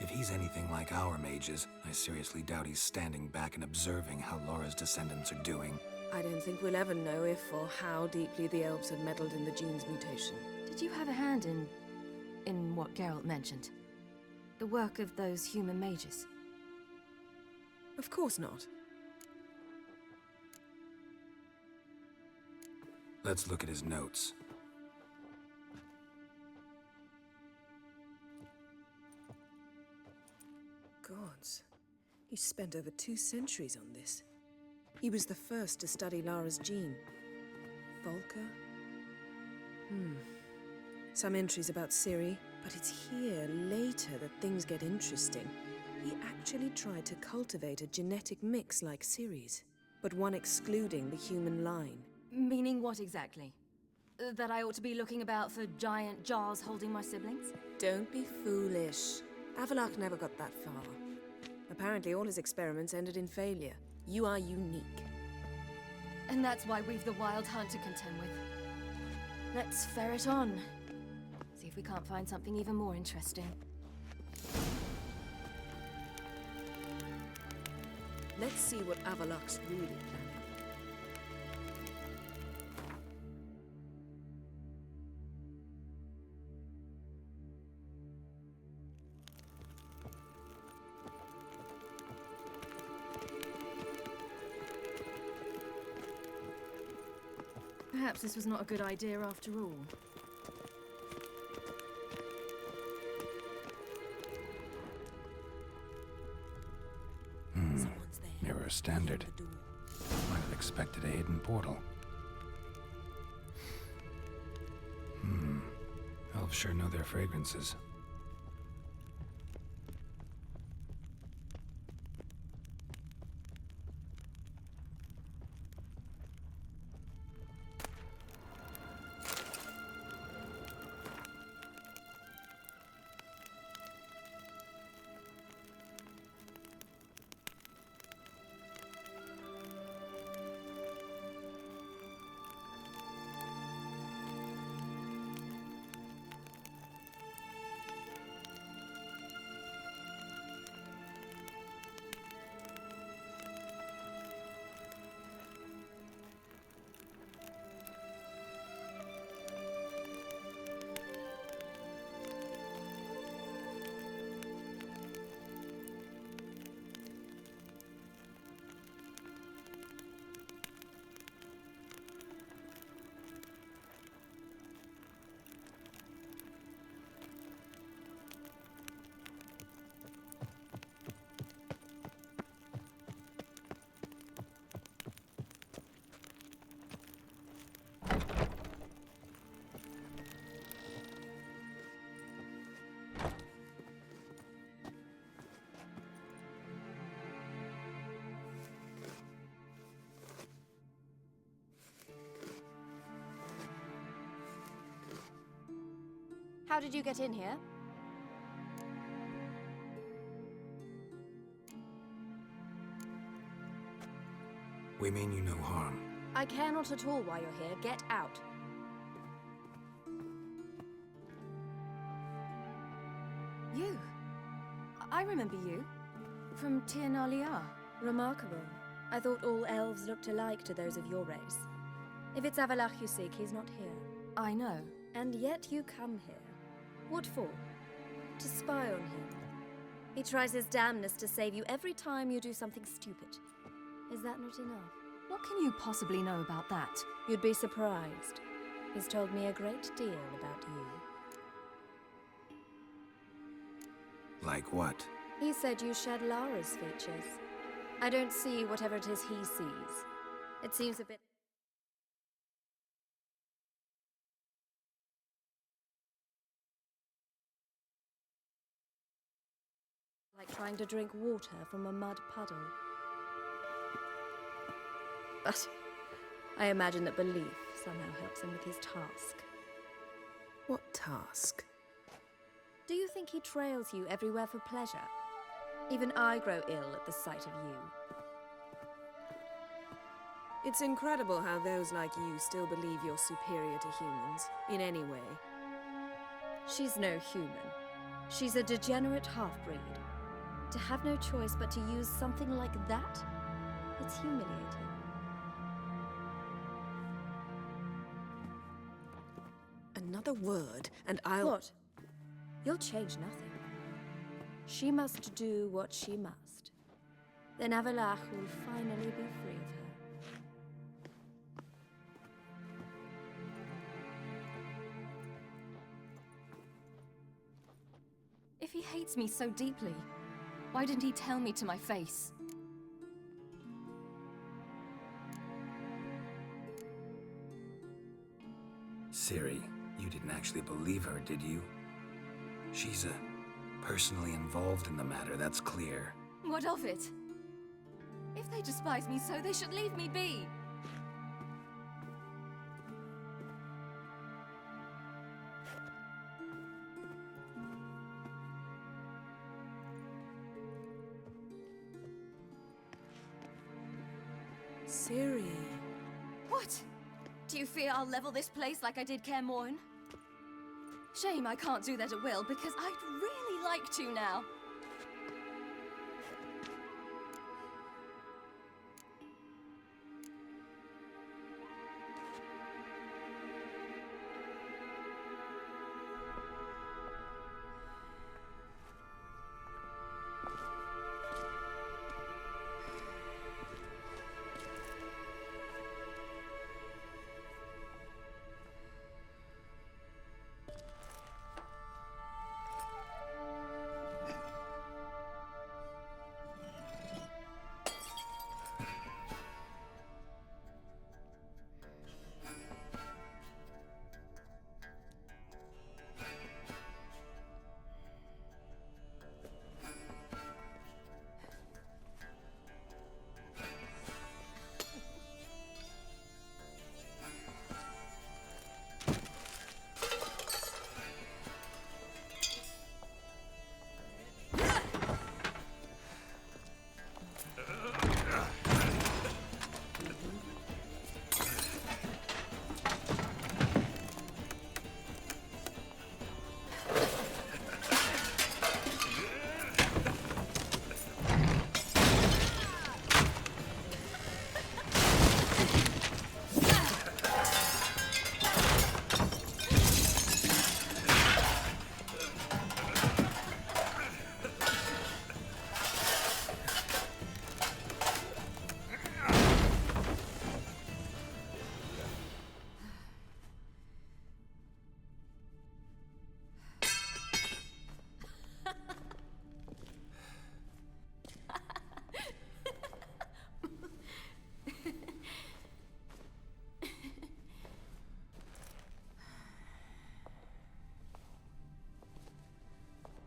If he's anything like our mages, I seriously doubt he's standing back and observing how Laura's descendants are doing. I don't think we'll ever know if or how deeply the elves have meddled in the gene's mutation. Did you have a hand in what Geralt mentioned? The work of those human mages? Of course not. Let's look at his notes. Gods. He spent over 2 centuries on this. He was the first to study Lara's gene. Volker? Some entries about Ciri, but it's here, later, that things get interesting. He actually tried to cultivate a genetic mix like Ciri's, but one excluding the human line. Meaning what exactly? That I ought to be looking about for giant jars holding my siblings? Don't be foolish. Avalok never got that far. Apparently all his experiments ended in failure. You are unique. And that's why we've the Wild Hunt to contend with. Let's ferret on. See if we can't find something even more interesting. Let's see what Avalok's really planning. Perhaps this was not a good idea after all. Mirror standard. Might have expected a hidden portal. Elves sure know their fragrances. How did you get in here? We mean you no harm. I care not at all why you're here. Get out. You. I remember you. From Tir na Liar. Remarkable. I thought all elves looked alike to those of your race. If it's Avalach you seek, he's not here. I know. And yet you come here. What for? To spy on him. He tries his damnedest to save you every time you do something stupid. Is that not enough? What can you possibly know about that? You'd be surprised. He's told me a great deal about you. Like what? He said you shared Lara's features. I don't see whatever it is he sees. It seems a bit... like trying to drink water from a mud puddle. But I imagine that belief somehow helps him with his task. What task? Do you think he trails you everywhere for pleasure? Even I grow ill at the sight of you. It's incredible how those like you still believe you're superior to humans, in any way. She's no human. She's a degenerate half-breed. To have no choice but to use something like that? It's humiliating. Another word, and I'll... What? You'll change nothing. She must do what she must. Then Avalach will finally be free of her. If he hates me so deeply, why didn't he tell me to my face? Ciri, you didn't actually believe her, did you? She's personally involved in the matter, that's clear. What of it? If they despise me so, they should leave me be. Ciri. What? Do you fear I'll level this place like I did Kaer Morhen? Shame I can't do that at will, because I'd really like to now.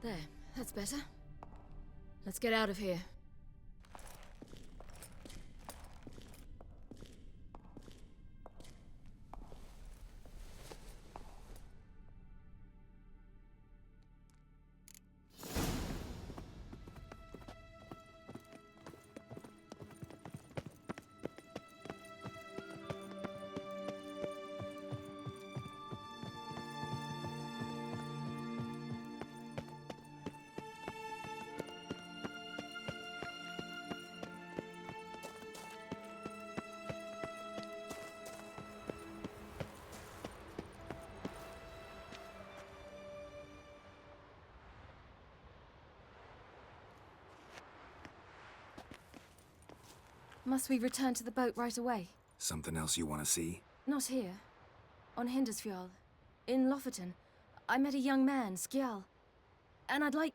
There, that's better. Let's get out of here. Must we return to the boat right away? Something else you want to see? Not here. On Hindersfjall. In Lofoten. I met a young man, Skjal. And I'd like...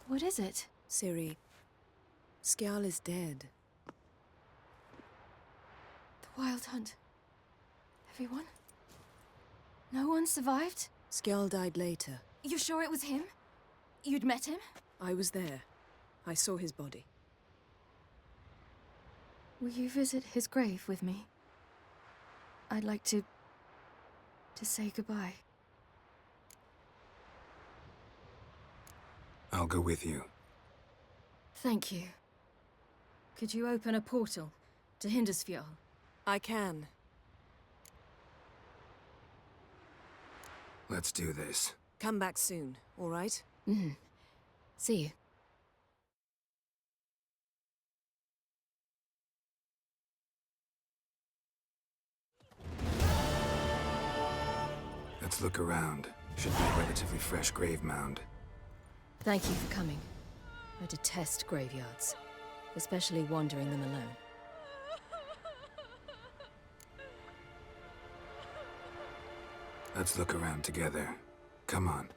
What is it? Ciri, Skjal is dead. The Wild Hunt. Everyone? No one survived? Skjal died later. You sure it was him? You'd met him? I was there. I saw his body. Will you visit his grave with me? I'd like to say goodbye. I'll go with you. Thank you. Could you open a portal to Hindersfjall? I can. Let's do this. Come back soon, all right? See you. Let's look around. Should be a relatively fresh grave mound. Thank you for coming. I detest graveyards, especially wandering them alone. Let's look around together. Come on.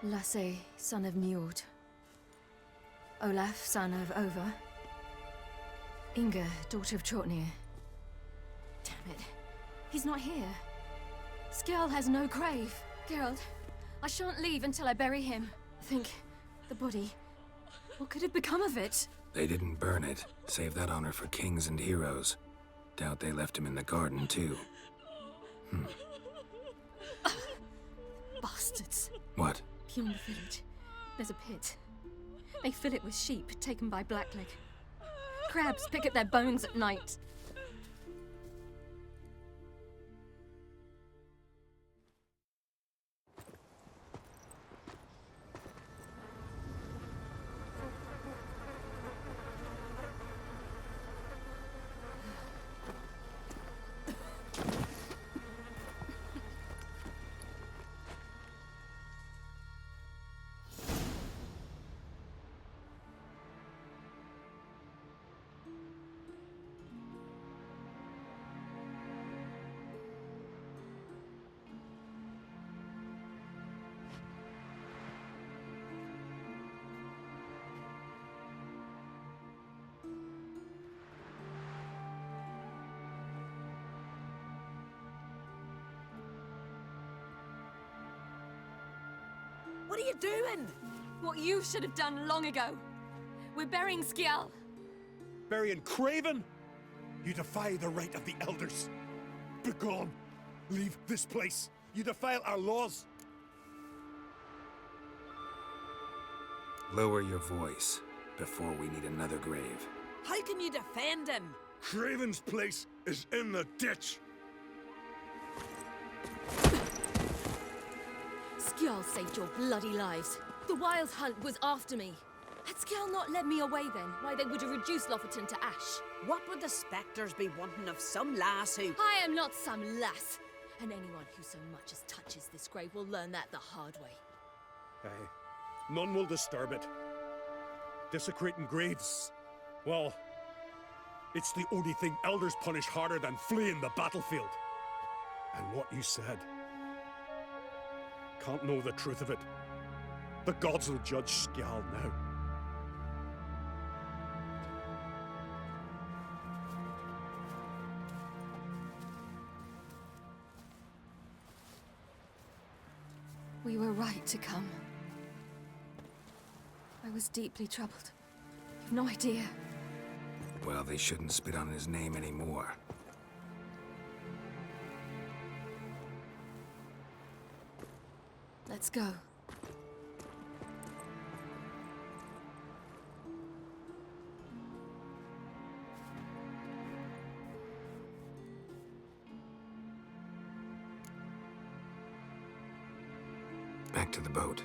Lasse, son of Njord. Olaf, son of Over. Inga, daughter of Trotnir. Damn it. He's not here. Skjal has no grave. Geralt, I shan't leave until I bury him. Think, the body. What could have become of it? They didn't burn it. Save that honor for kings and heroes. Doubt they left him in the garden, too. Bastards. What? Beyond the village, there's a pit. They fill it with sheep taken by Blackleg. Crabs pick at their bones at night. What are you doing? What you should have done long ago. We're burying Skjal. Burying Craven? You defy the right of the elders. Begone! Leave this place. You defile our laws. Lower your voice before we need another grave. How can you defend him? Craven's place is in the ditch. Skjal saved your bloody lives. The Wild Hunt was after me. Had Skjal not led me away then, why they would have reduced Lofoten to ash. What would the spectres be wanting of some lass who... I am not some lass. And anyone who so much as touches this grave will learn that the hard way. Aye. None will disturb it. Desecrating graves. Well, it's the only thing elders punish harder than fleeing the battlefield. And what you said. Can't know the truth of it. The gods will judge Skjal now. We were right to come. I was deeply troubled. You've no idea. Well, they shouldn't spit on his name anymore. Let's go. Back to the boat.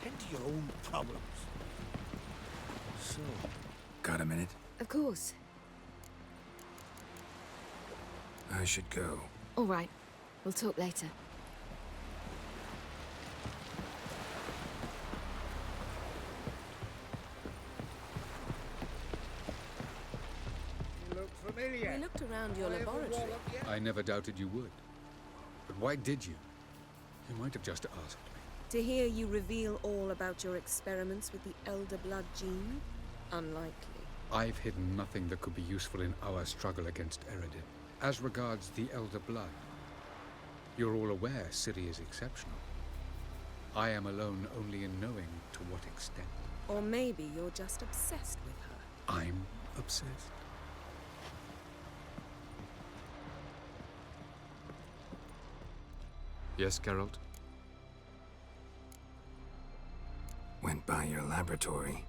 Tend to your own problems. So, Got a minute? Of course. I should go. All right. We'll talk later. You look familiar. We looked around your laboratory. I never doubted you would. But why did you? You might have just asked me. To hear you reveal all about your experiments with the Elder Blood gene? Unlikely. I've hidden nothing that could be useful in our struggle against Eredin. As regards the Elder Blood, you're all aware Ciri is exceptional. I am alone only in knowing to what extent. Or maybe you're just obsessed with her. I'm obsessed. Yes, Geralt? Went by your laboratory.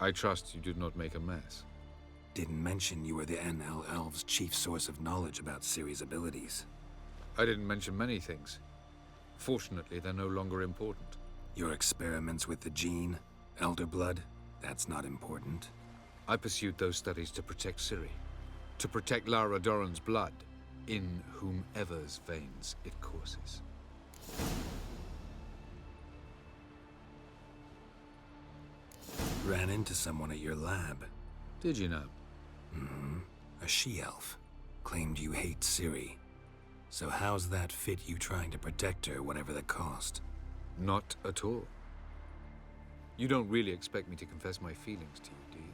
I trust you did not make a mess. Didn't mention you were the NL Elves' chief source of knowledge about Ciri's abilities. I didn't mention many things. Fortunately, they're no longer important. Your experiments with the gene, Elder Blood, that's not important. I pursued those studies to protect Ciri. To protect Lara Doran's blood, in whomever's veins it courses. Ran into someone at your lab. Did you know? Mm-hmm. A she-elf. Claimed you hate Ciri. So how's that fit you trying to protect her, whatever the cost? Not at all. You don't really expect me to confess my feelings to you, do you?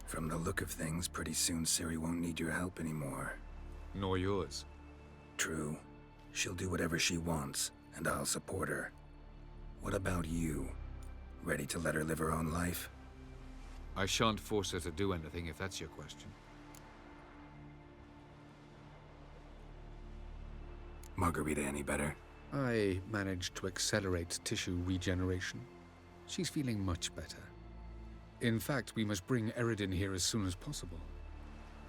From the look of things, pretty soon Ciri won't need your help anymore. Nor yours. True. She'll do whatever she wants, and I'll support her. What about you? Ready to let her live her own life? I shan't force her to do anything if that's your question. Margarita any better? I managed to accelerate tissue regeneration. She's feeling much better. In fact, we must bring Eredin here as soon as possible.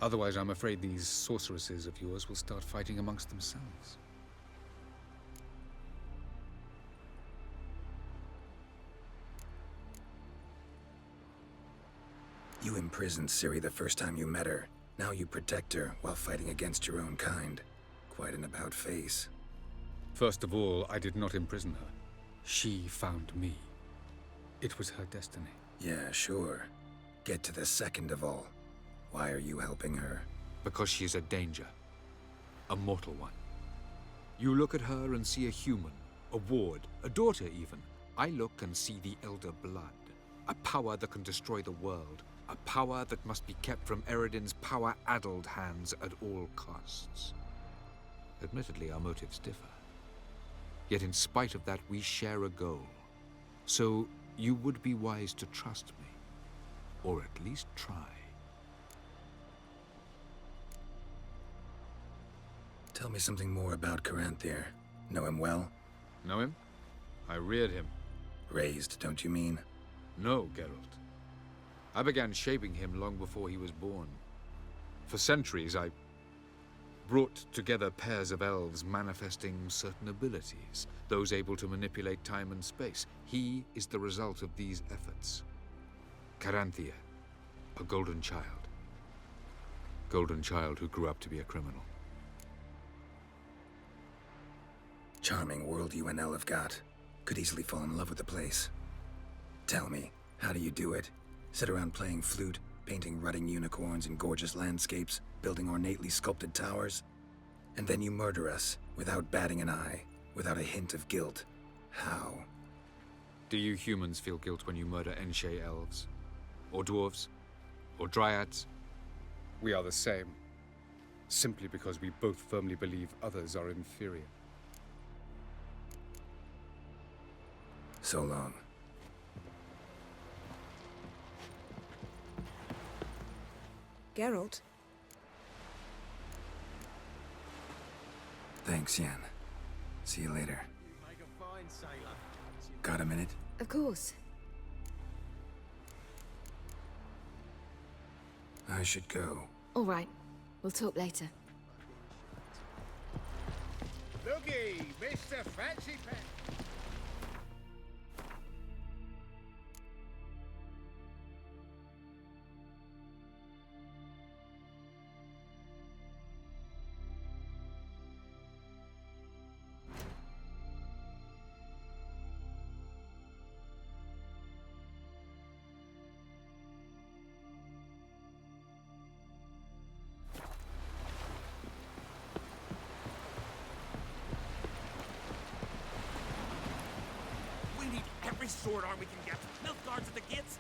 Otherwise, I'm afraid these sorceresses of yours will start fighting amongst themselves. You imprisoned Ciri the first time you met her. Now you protect her while fighting against your own kind. Quite an about-face. First of all, I did not imprison her. She found me. It was her destiny. Yeah, sure. Get to the second of all. Why are you helping her? Because she is a danger. A mortal one. You look at her and see a human, a ward, a daughter even. I look and see the Elder Blood. A power that can destroy the world. A power that must be kept from Eredin's power-addled hands at all costs. Admittedly, our motives differ. Yet in spite of that, we share a goal. So, you would be wise to trust me. Or at least try. Tell me something more about Caranthir. Know him well? Know him? I reared him. Raised, don't you mean? No, Geralt. I began shaping him long before he was born. For centuries, I brought together pairs of elves manifesting certain abilities, those able to manipulate time and space. He is the result of these efforts. Caranthir, a golden child. Golden child who grew up to be a criminal. Charming world you and Elle have got. Could easily fall in love with the place. Tell me, how do you do it? Sit around playing flute, painting rutting unicorns in gorgeous landscapes, building ornately sculpted towers? And then you murder us, without batting an eye, without a hint of guilt. How? Do you humans feel guilt when you murder Enshe elves? Or dwarves? Or dryads? We are the same. Simply because we both firmly believe others are inferior. So long. Geralt? Thanks, Yen. See you later. Got a minute? Of course. I should go. All right. We'll talk later. Looky, Mr. Fancy Pants. We need every sword arm we can get. Nilfgaard's at the gates.